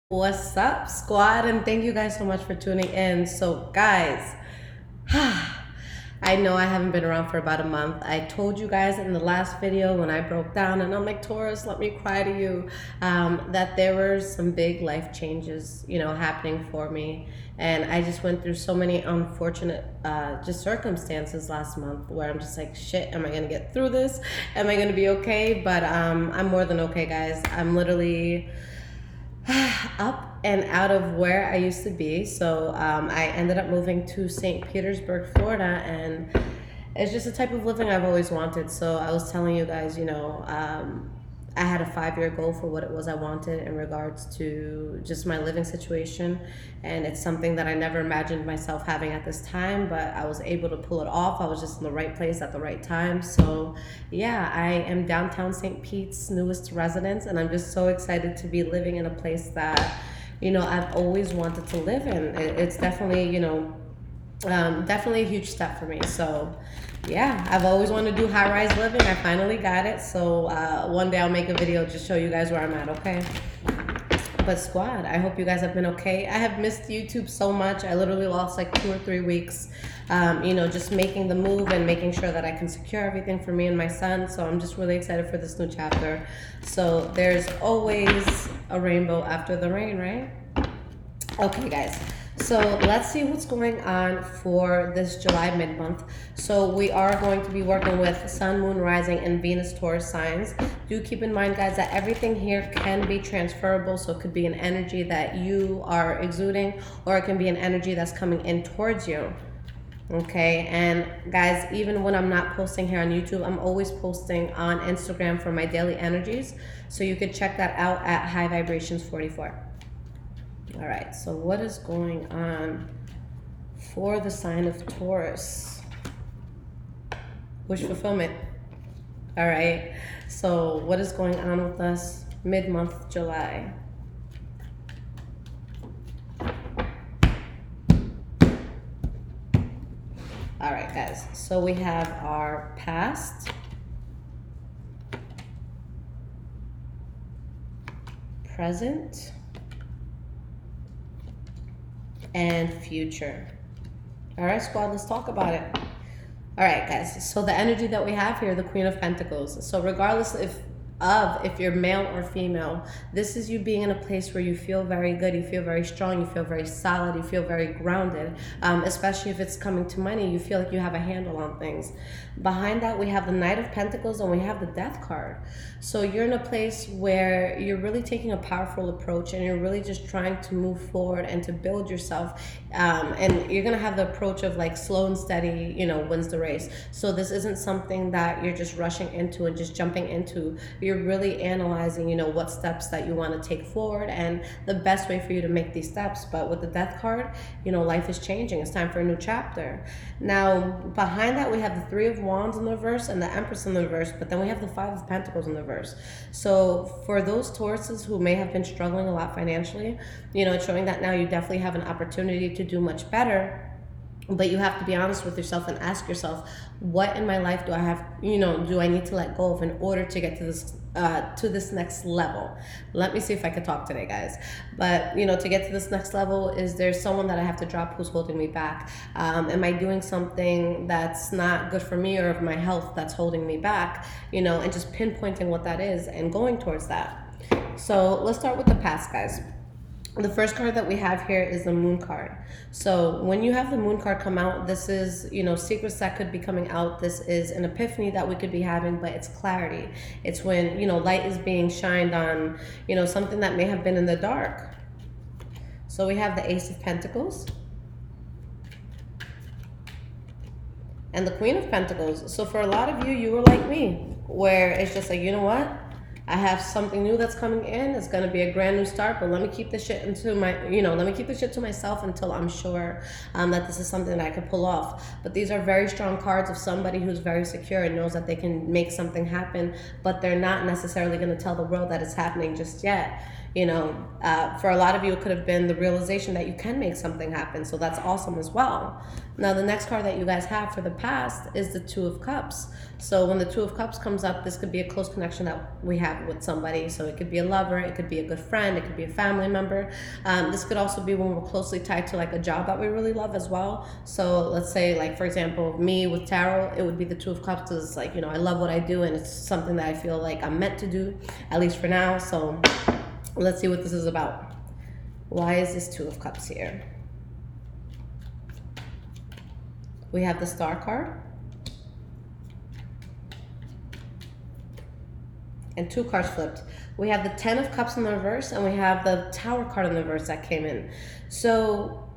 What's up, squad? And thank you guys so much for tuning in. So, guys, I know I haven't been around for about a month. I told you guys in the last video when I broke down, and I'm like, Taurus, let me cry to you, that there were some big life changes, happening for me. And I just went through so many unfortunate just circumstances last month where I'm just like, shit, am I going to get through this? Am I going to be okay? But I'm more than okay, guys. I'm literally up and out of where I used to be. So I ended up moving to St. Petersburg, Florida, and it's just a type of living I've always wanted. So I was telling you guys, I had a 5-year goal for what it was I wanted in regards to just my living situation. And it's something that I never imagined myself having at this time, but I was able to pull it off. I was just in the right place at the right time. So yeah, I am downtown St. Pete's newest residence, and I'm just so excited to be living in a place that, I've always wanted to live in. It's definitely, definitely a huge step for me. So yeah, I've always wanted to do high-rise living. I finally got it. So one day I'll make a video just show you guys where I'm at, okay? But squad, I hope you guys have been okay. I have missed YouTube so much. I literally lost like 2 or 3 weeks, just making the move and making sure that I can secure everything for me and my son. So I'm just really excited for this new chapter. So there's always a rainbow after the rain, right? Okay, guys. So let's see what's going on for this July mid-month. So we are going to be working with Sun, Moon, Rising, and Venus Taurus signs. Do keep in mind, guys, that everything here can be transferable. So it could be an energy that you are exuding, or it can be an energy that's coming in towards you. Okay, and guys, even when I'm not posting here on YouTube, I'm always posting on Instagram for my daily energies. So you could check that out at High Vibrations 44. All right, so what is going on for the sign of Taurus? Wish fulfillment. All right, so what is going on with us mid-month July? All right, guys, so we have our past, present, and future. All right, squad, let's talk about it. All right, guys, so the energy that we have here, the Queen of Pentacles. So regardless if you're male or female, this is you being in a place where you feel very good, you feel very strong, you feel very solid, you feel very grounded, especially if it's coming to money, you feel like you have a handle on things. Behind that, we have the Knight of Pentacles and we have the Death card. So you're in a place where you're really taking a powerful approach and you're really just trying to move forward and to build yourself. And you're gonna have the approach of like slow and steady, wins the race. So this isn't something that you're just rushing into and just jumping into. You're really analyzing, what steps that you want to take forward and the best way for you to make these steps. But with the Death card, life is changing. It's time for a new chapter. Now, behind that, we have the Three of Wands in the reverse and the Empress in the reverse, but then we have the Five of Pentacles in the reverse. So for those Tauruses who may have been struggling a lot financially, it's showing that now you definitely have an opportunity to do much better. But you have to be honest with yourself and ask yourself, what in my life do I have, do I need to let go of in order to get to this next level? Let me see if I could talk today, guys. But, to get to this next level, is there someone that I have to drop who's holding me back? Am I doing something that's not good for me or of my health that's holding me back? And just pinpointing what that is and going towards that. So let's start with the past, guys. The first card that we have here is the Moon card. So when you have the Moon card come out, this is, secrets that could be coming out. This is an epiphany that we could be having, but it's clarity. It's when, light is being shined on, something that may have been in the dark. So we have the Ace of Pentacles and the Queen of Pentacles. So for a lot of you, you were like me, where it's just like, you know what? I have something new that's coming in. It's gonna be a brand new start, but let me keep this shit let me keep this shit to myself until I'm sure that this is something that I can pull off. But these are very strong cards of somebody who's very secure and knows that they can make something happen, but they're not necessarily gonna tell the world that it's happening just yet. For a lot of you, it could have been the realization that you can make something happen. So that's awesome as well. Now, the next card that you guys have for the past is the Two of Cups. So when the Two of Cups comes up, this could be a close connection that we have with somebody. So it could be a lover, it could be a good friend, it could be a family member. This could also be when we're closely tied to like a job that we really love as well. So let's say, like, for example, me with tarot, it would be the Two of Cups, because it's like, I love what I do and it's something that I feel like I'm meant to do, at least for now. So let's see what this is about. Why is this Two of Cups here? We have the Star card. And 2 cards flipped. We have the Ten of Cups in the reverse, and we have the Tower card in the reverse that came in. So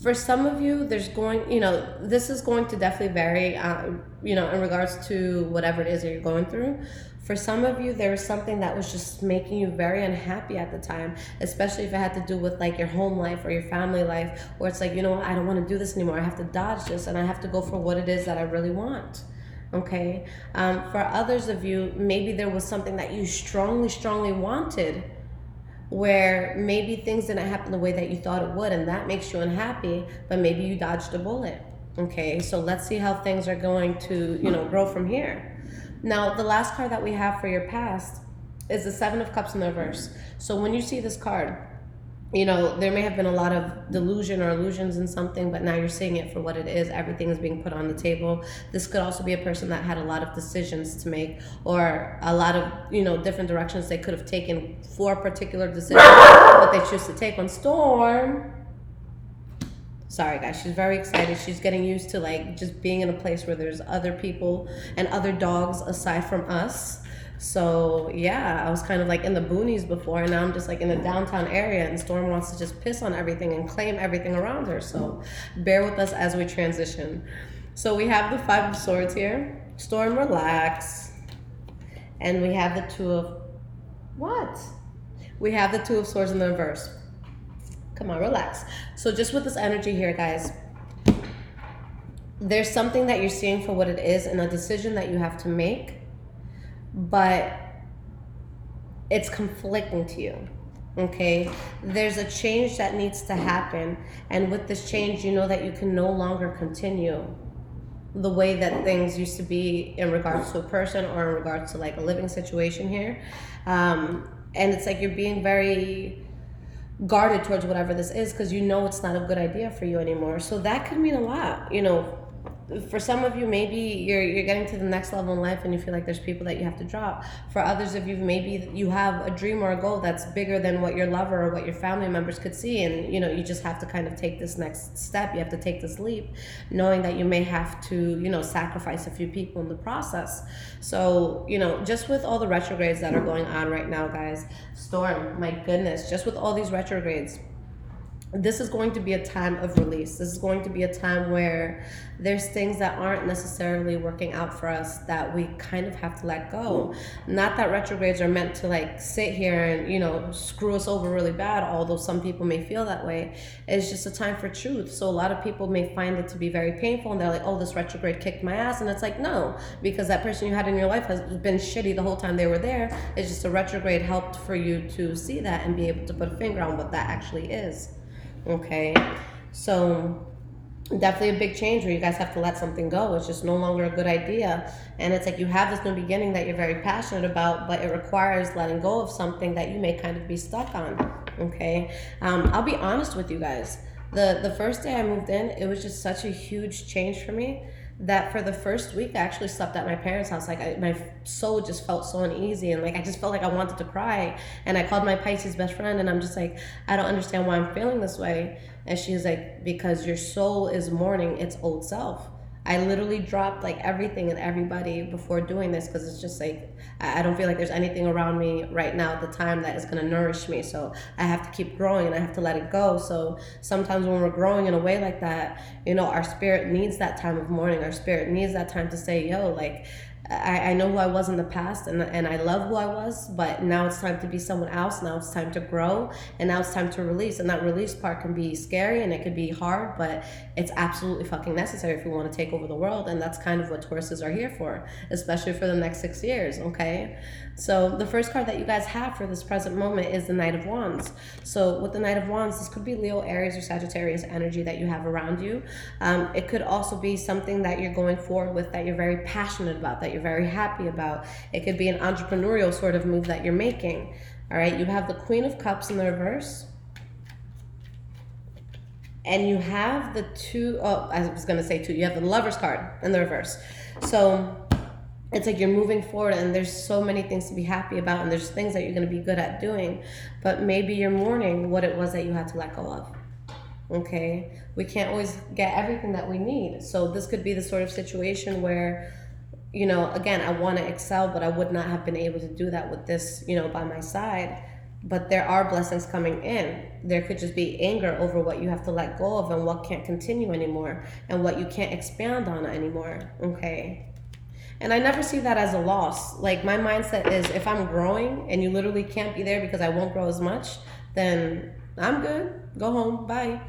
for some of you, there's this is going to definitely vary, in regards to whatever it is that you're going through. For some of you, there was something that was just making you very unhappy at the time, especially if it had to do with like your home life or your family life, where it's like, I don't want to do this anymore. I have to dodge this and I have to go for what it is that I really want. Okay. For others of you, maybe there was something that you strongly wanted, where maybe things didn't happen the way that you thought it would, and that makes you unhappy, but maybe you dodged a bullet. Okay, so let's see how things are going to, grow from here. Now, the last card that we have for your past is the Seven of Cups in the reverse. So when you see this card, there may have been a lot of delusion or illusions in something, but now you're seeing it for what it is. Everything is being put on the table. This could also be a person that had a lot of decisions to make, or a lot of, different directions they could have taken for a particular decision, but they choose to take on. Storm. Sorry guys, she's very excited. She's getting used to like just being in a place where there's other people and other dogs aside from us. So yeah, I was kind of like in the boonies before, and now I'm just like in the downtown area, and Storm wants to just piss on everything and claim everything around her. So bear with us as we transition. So we have the Five of Swords here. Storm, relax. And we have the Two of... What? We have the Two of Swords in the reverse. Come on, relax. So just with this energy here, guys, there's something that you're seeing for what it is and a decision that you have to make, but it's conflicting to you. Okay, there's a change that needs to happen, and with this change, you know that you can no longer continue the way that things used to be in regards to a person or in regards to like a living situation here. And it's like you're being very guarded towards whatever this is, because it's not a good idea for you anymore. So that could mean a lot. For some of you, maybe you're getting to the next level in life and you feel like there's people that you have to drop. For others of you, maybe you have a dream or a goal that's bigger than what your lover or what your family members could see, and you just have to kind of take this next step. You have to take this leap, knowing that you may have to sacrifice a few people in the process. So just with all the retrogrades that are going on right now, guys, Storm, my goodness, just with all these retrogrades, this is going to be a time of release. This is going to be a time where there's things that aren't necessarily working out for us that we kind of have to let go. Not that retrogrades are meant to like sit here and screw us over really bad, although some people may feel that way. It's just a time for truth. So a lot of people may find it to be very painful, and they're like, oh, this retrograde kicked my ass. And it's like, no, because that person you had in your life has been shitty the whole time they were there. It's just a retrograde helped for you to see that and be able to put a finger on what that actually is. Okay, so definitely a big change where you guys have to let something go. It's just no longer a good idea. And it's like you have this new beginning that you're very passionate about, but it requires letting go of something that you may kind of be stuck on. Okay, I'll be honest with you guys. The first day I moved in, it was just such a huge change for me that for the first week I actually slept at my parents' house. Like my soul just felt so uneasy, and like I just felt like I wanted to cry. And I called my Pisces best friend, and I'm just like, I don't understand why I'm feeling this way. And she's like, because your soul is mourning its old self. I literally dropped like everything and everybody before doing this, because it's just like I don't feel like there's anything around me right now at the time that is going to nourish me. So I have to keep growing and I have to let it go. So sometimes when we're growing in a way like that, our spirit needs that time of mourning. Our spirit needs that time to say, yo, like I know who I was in the past, and I love who I was, but now it's time to be someone else. Now it's time to grow, and now it's time to release. And that release part can be scary and it could be hard, but it's absolutely fucking necessary if we want to take over the world. And that's kind of what Tauruses are here for, especially for the next 6 years, okay? So the first card that you guys have for this present moment is the Knight of Wands. So with the Knight of Wands, this could be Leo, Aries, or Sagittarius energy that you have around you. It could also be something that you're going forward with, that you're very passionate about, that you're very happy about. It could be an entrepreneurial sort of move that you're making. All right, you have the Queen of Cups in the reverse. And you have the I was going to say two. You have the Lover's card in the reverse. So it's like you're moving forward and there's so many things to be happy about, and there's things that you're going to be good at doing, but maybe you're mourning what it was that you had to let go of. Okay, we can't always get everything that we need. So this could be the sort of situation where, you know, again, I want to excel, but I would not have been able to do that with this, you know, by my side. But there are blessings coming in. There could just be anger over what you have to let go of and what can't continue anymore and what you can't expand on anymore. Okay. And I never see that as a loss. Like, my mindset is, if I'm growing and you literally can't be there because I won't grow as much, then I'm good. Go home. Bye.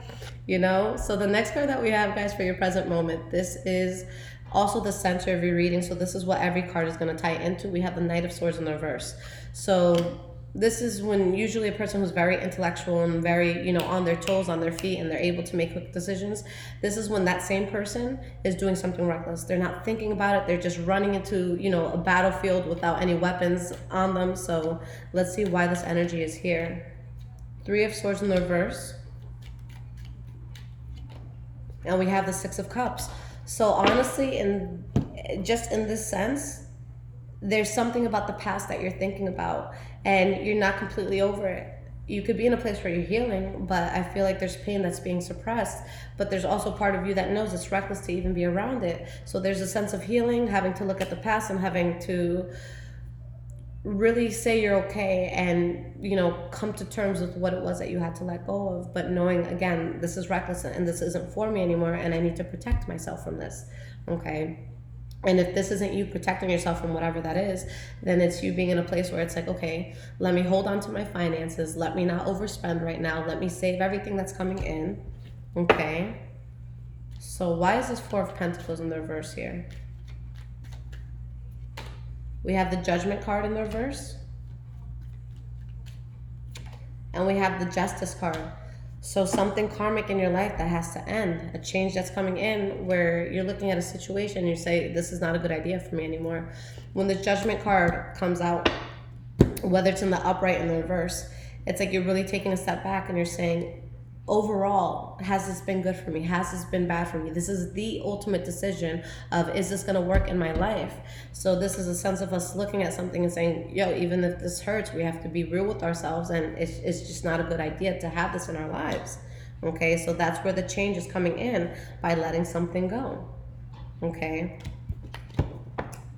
You know? So the next card that we have, guys, for your present moment, this is also the center of your reading. So this is what every card is going to tie into. We have the Knight of Swords in the reverse. So this is when usually a person who's very intellectual and very, you know, on their toes, on their feet, and they're able to make quick decisions. This is when that same person is doing something reckless. They're not thinking about it. They're just running into, you know, a battlefield without any weapons on them. So let's see why this energy is here. Three of Swords in the reverse. And we have the Six of Cups. So honestly, in this sense, there's something about the past that you're thinking about and you're not completely over it. You could be in a place where you're healing, but I feel like there's pain that's being suppressed, but there's also part of you that knows it's reckless to even be around it. So there's a sense of healing, having to look at the past and having to really say you're okay and, you know, come to terms with what it was that you had to let go of, but knowing, again, this is reckless and this isn't for me anymore and I need to protect myself from this, okay? And if this isn't you protecting yourself from whatever that is, then it's you being in a place where it's like, okay, let me hold on to my finances. Let me not overspend right now. Let me save everything that's coming in. Okay. So why is this Four of Pentacles in the reverse here? We have the Judgment card in the reverse. And we have the Justice card. So something karmic in your life that has to end, a change that's coming in where you're looking at a situation and you say, this is not a good idea for me anymore. When the Judgment card comes out, whether it's in the upright and the reverse, it's like you're really taking a step back and you're saying, overall, has this been good for me? Has this been bad for me? This is the ultimate decision of, is this going to work in my life? So this is a sense of us looking at something and saying, yo, even if this hurts, we have to be real with ourselves, and it's just not a good idea to have this in our lives. Okay, so that's where the change is coming in, by letting something go. Okay.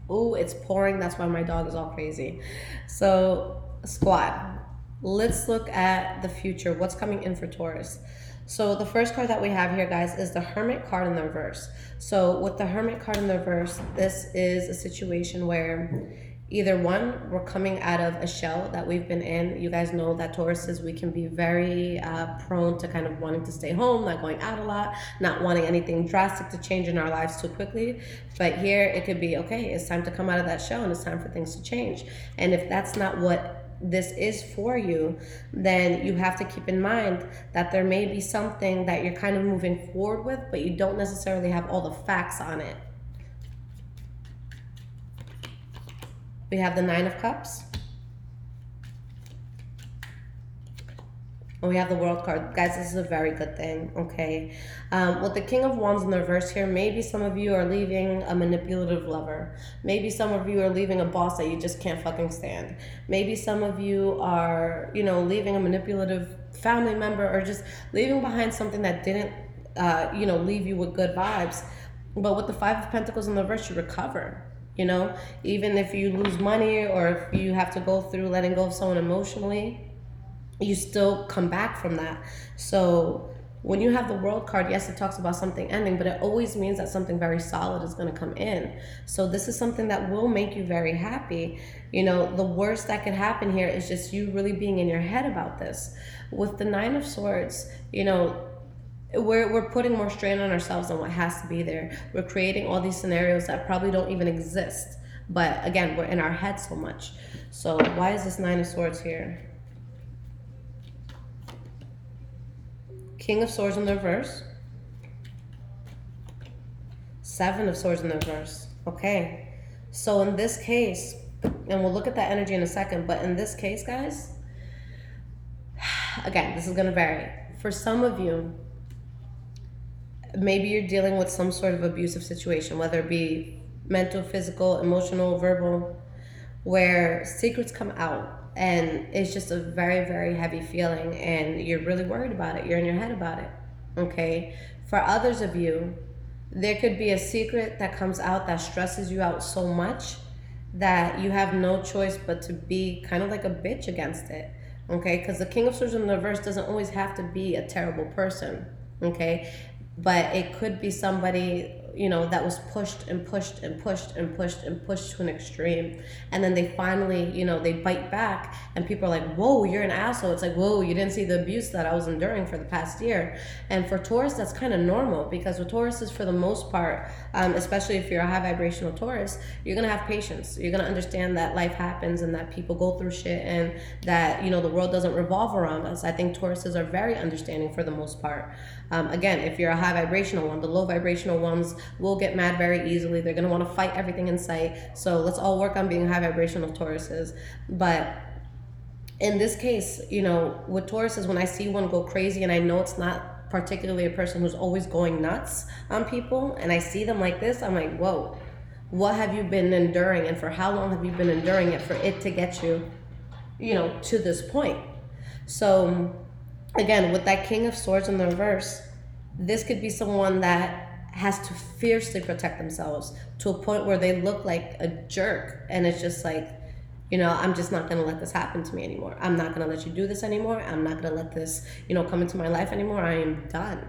Ooh, it's pouring. That's why my dog is all crazy. So, squad. Let's look at the future. What's coming in for Taurus? So the first card that we have here, guys, is the Hermit card in the reverse. So with the Hermit card in the reverse, this is a situation where either one, we're coming out of a shell that we've been in. You guys know that Tauruses, we can be very prone to kind of wanting to stay home, not going out a lot, not wanting anything drastic to change in our lives too quickly. But here it could be, okay, it's time to come out of that shell and it's time for things to change. And if that's not what this is for you, then you have to keep in mind that there may be something that you're kind of moving forward with, but you don't necessarily have all the facts on it. We have the Nine of Cups. And we have the World card. Guys, this is a very good thing, okay? With the King of Wands in the reverse here, maybe some of you are leaving a manipulative lover. Maybe some of you are leaving a boss that you just can't fucking stand. Maybe some of you are, you know, leaving a manipulative family member, or just leaving behind something that didn't, you know, leave you with good vibes. But with the Five of Pentacles in the reverse, you recover. You know, even if you lose money or if you have to go through letting go of someone emotionally, you still come back from that. So when you have the World card, yes, it talks about something ending, but it always means that something very solid is going to come in. So this is something that will make you very happy. You know, the worst that could happen here is just you really being in your head about this. With the Nine of Swords, you know, we're putting more strain on ourselves than what has to be there. We're creating all these scenarios that probably don't even exist. But again, we're in our head so much. So why is this Nine of Swords here? King of Swords in the reverse. Seven of Swords in the reverse. Okay. So in this case, and we'll look at that energy in a second, but in this case, guys, again, this is going to vary. For some of you, maybe you're dealing with some sort of abusive situation, whether it be mental, physical, emotional, verbal, where secrets come out and it's just a very, very heavy feeling and you're really worried about it. You're in your head about it. Okay. For others of you, there could be a secret that comes out that stresses you out so much that you have no choice but to be kind of like a bitch against it. Okay. Because the King of Swords in the reverse doesn't always have to be a terrible person. Okay. But it could be somebody, you know, that was pushed and pushed and pushed and pushed and pushed to an extreme. And then they finally, you know, they bite back and people are like, whoa, you're an asshole. It's like, whoa, you didn't see the abuse that I was enduring for the past year. And for Taurus, that's kind of normal because with Taurus is for the most part, especially if you're a high vibrational Taurus, you're going to have patience. You're going to understand that life happens and that people go through shit and that, you know, the world doesn't revolve around us. I think Tauruses are very understanding for the most part. Again, if you're a high vibrational one, the low vibrational ones will get mad very easily. They're going to want to fight everything in sight. So let's all work on being high vibrational Tauruses. But in this case, you know, with Tauruses, when I see one go crazy and I know it's not particularly a person who's always going nuts on people and I see them like this, I'm like, whoa, what have you been enduring and for how long have you been enduring it for it to get you, you know, to this point? So again, with that King of Swords in the reverse, this could be someone that has to fiercely protect themselves to a point where they look like a jerk. And it's just like, you know, I'm just not going to let this happen to me anymore. I'm not going to let you do this anymore. I'm not going to let this, you know, come into my life anymore. I am done.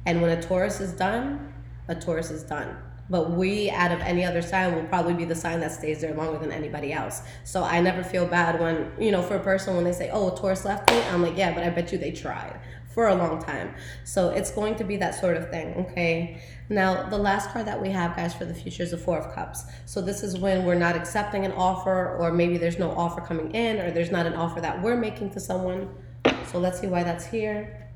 And when a Taurus is done, a Taurus is done. But we, out of any other sign, will probably be the sign that stays there longer than anybody else. So I never feel bad when, you know, for a person, when they say, oh, Taurus left me, I'm like, yeah, but I bet you they tried for a long time. So it's going to be that sort of thing, okay? Now, the last card that we have, guys, for the future is the Four of Cups. So this is when we're not accepting an offer, or maybe there's no offer coming in, or there's not an offer that we're making to someone. So let's see why that's here.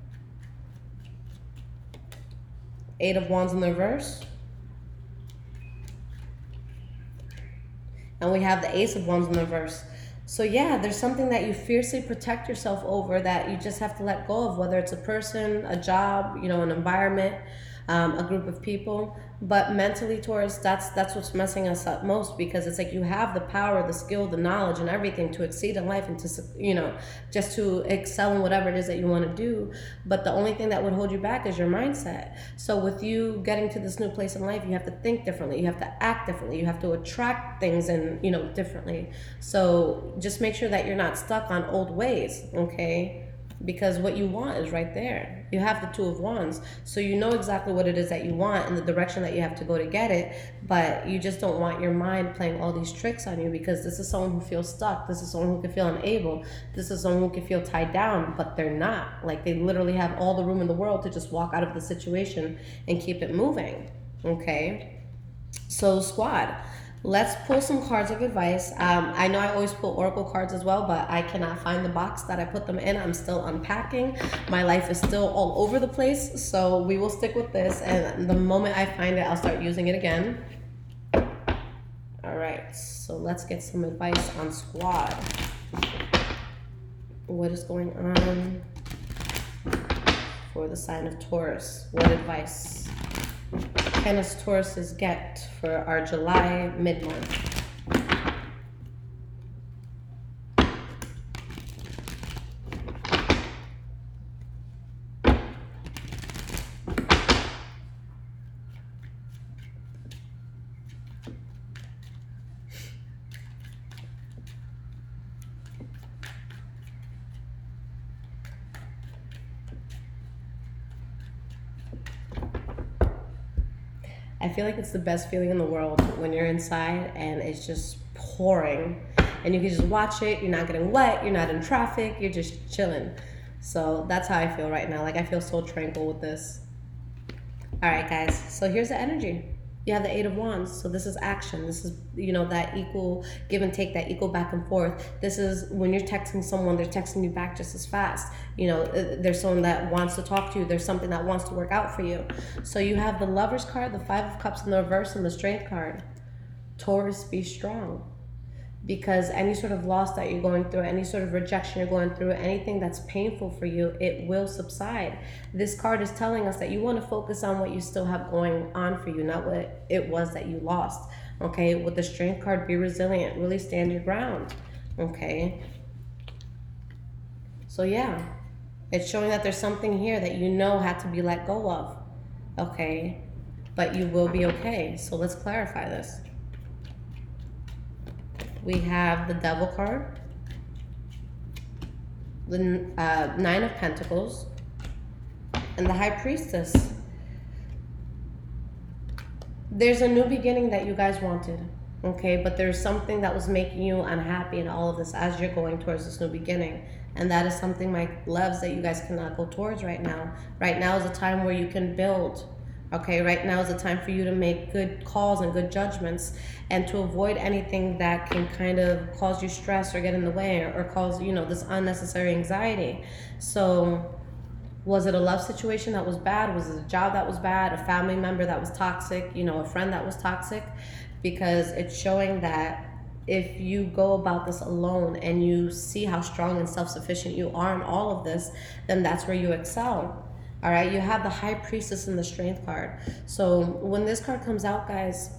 Eight of Wands in the reverse. And we have the Ace of Wands in the reverse. So yeah, there's something that you fiercely protect yourself over that you just have to let go of, whether it's a person, a job, you know, an environment, a group of people. But mentally, Taurus, that's what's messing us up most, because it's like you have the power, the skill, the knowledge, and everything to exceed in life and to, you know, just to excel in whatever it is that you want to do. But the only thing that would hold you back is your mindset. So with you getting to this new place in life, you have to think differently. You have to act differently. You have to attract things and, you know, differently. So just make sure that you're not stuck on old ways, okay? Because what you want is right there. You have the Two of Wands, so you know exactly what it is that you want and the direction that you have to go to get it, but you just don't want your mind playing all these tricks on you, because this is someone who feels stuck. This is someone who can feel unable. This is someone who can feel tied down, but they're not. Like, they literally have all the room in the world to just walk out of the situation and keep it moving, okay? So, squad, let's pull some cards of advice. I know I always pull oracle cards as well, but I cannot find the box that I put them in. I'm still unpacking. My life is still all over the place, so we will stick with this, and the moment I find it, I'll start using it again. All right, so let's get some advice on squad. What is going on for the sign of Taurus? What advice can us Tauruses get for our July mid-month? I feel like it's the best feeling in the world when you're inside and it's just pouring and you can just watch it. You're not getting wet, you're not in traffic, you're just chilling. So that's how I feel right now. Like, I feel so tranquil with this. All right, guys, so here's the energy. You have the Eight of Wands, so this is action. This is, you know, that equal give and take, that equal back and forth. This is when you're texting someone, they're texting you back just as fast. You know, there's someone that wants to talk to you. There's something that wants to work out for you. So you have the Lover's card, the Five of Cups in the reverse, and the Strength card. Taurus, be strong. Because any sort of loss that you're going through, any sort of rejection you're going through, anything that's painful for you, it will subside. This card is telling us that you want to focus on what you still have going on for you, not what it was that you lost. Okay, with the Strength card, be resilient, really stand your ground. Okay, so yeah, it's showing that there's something here that you know had to be let go of. Okay, but you will be okay. So let's clarify this. We have the Devil card, the Nine of Pentacles, and the High Priestess. There's a new beginning that you guys wanted, okay? But there's something that was making you unhappy in all of this as you're going towards this new beginning. And that is something, my loves, that you guys cannot go towards right now. Right now is a time where you can build. Okay, right now is the time for you to make good calls and good judgments and to avoid anything that can kind of cause you stress or get in the way or cause, you know, this unnecessary anxiety. So was it a love situation that was bad? Was it a job that was bad? A family member that was toxic? You know, a friend that was toxic? Because it's showing that if you go about this alone and you see how strong and self-sufficient you are in all of this, then that's where you excel. All right, you have the High Priestess in the Strength card. So when this card comes out, guys,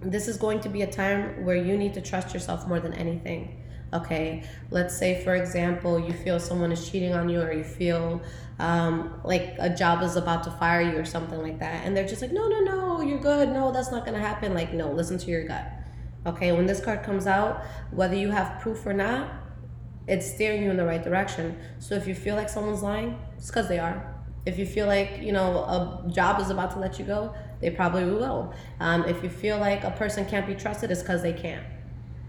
this is going to be a time where you need to trust yourself more than anything. Okay, let's say, for example, you feel someone is cheating on you, or you feel like a job is about to fire you or something like that. And they're just like, no, you're good. No, that's not going to happen. Like, no, listen to your gut. Okay, when this card comes out, whether you have proof or not, it's steering you in the right direction. So if you feel like someone's lying, it's because they are. If you feel like, you know, a job is about to let you go, they probably will. If you feel like a person can't be trusted, it's because they can't.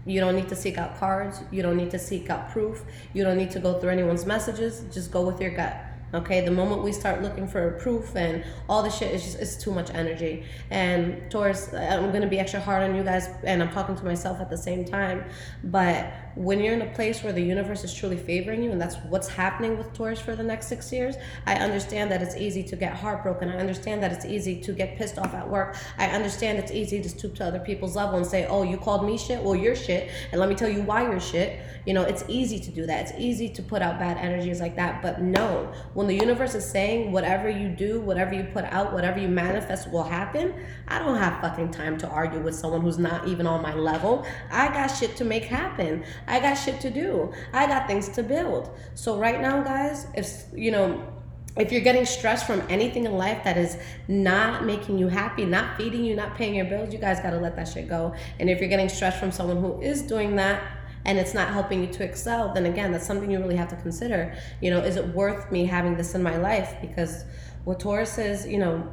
You don't need to seek out cards. You don't need to seek out proof. You don't need to go through anyone's messages. Just go with your gut. Okay, the moment we start looking for proof and all this shit, it's too much energy. And Taurus, I'm going to be extra hard on you guys, and I'm talking to myself at the same time. But when you're in a place where the universe is truly favoring you, and that's what's happening with Taurus for the next 6 years, I understand that it's easy to get heartbroken. I understand that it's easy to get pissed off at work. I understand it's easy to stoop to other people's level and say, oh, you called me shit? Well, you're shit, and let me tell you why you're shit. You know, it's easy to do that. It's easy to put out bad energies like that. But no, when the universe is saying whatever you do, whatever you put out, whatever you manifest will happen, I don't have fucking time to argue with someone who's not even on my level. I got shit to make happen. I got shit to do. I got things to build. So right now, guys, if you're getting stressed from anything in life that is not making you happy, not feeding you, not paying your bills, you guys got to let that shit go. And if you're getting stressed from someone who is doing that, and it's not helping you to excel, then again, that's something you really have to consider. You know, is it worth me having this in my life? Because what Taurus is, you know,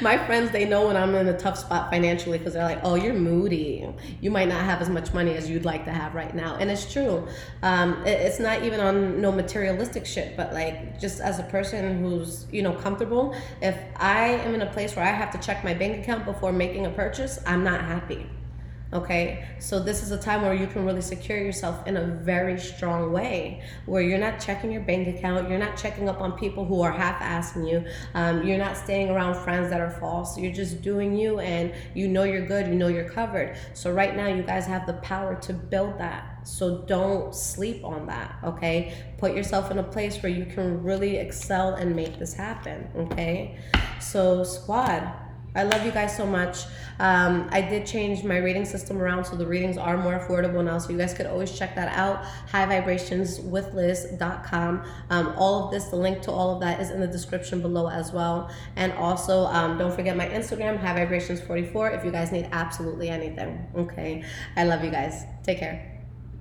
my friends, they know when I'm in a tough spot financially, because they're like, oh, you're moody. You might not have as much money as you'd like to have right now. And it's true. It's not even on no materialistic shit, but like just as a person who's, you know, comfortable, if I am in a place where I have to check my bank account before making a purchase, I'm not happy. Okay, so this is a time where you can really secure yourself in a very strong way, where you're not checking your bank account, you're not checking up on people who are half-assing you, you're not staying around friends that are false, you're just doing you, and you know you're good, you know you're covered. So right now you guys have the power to build that. So don't sleep on that, okay? Put yourself in a place where you can really excel and make this happen, okay? So squad, I love you guys so much. I did change my reading system around, so the readings are more affordable now, so you guys could always check that out. highvibrationswithliz.com. All of this, the link to all of that is in the description below as well. And also, don't forget my Instagram, highvibrations44, if you guys need absolutely anything. Okay, I love you guys. Take care.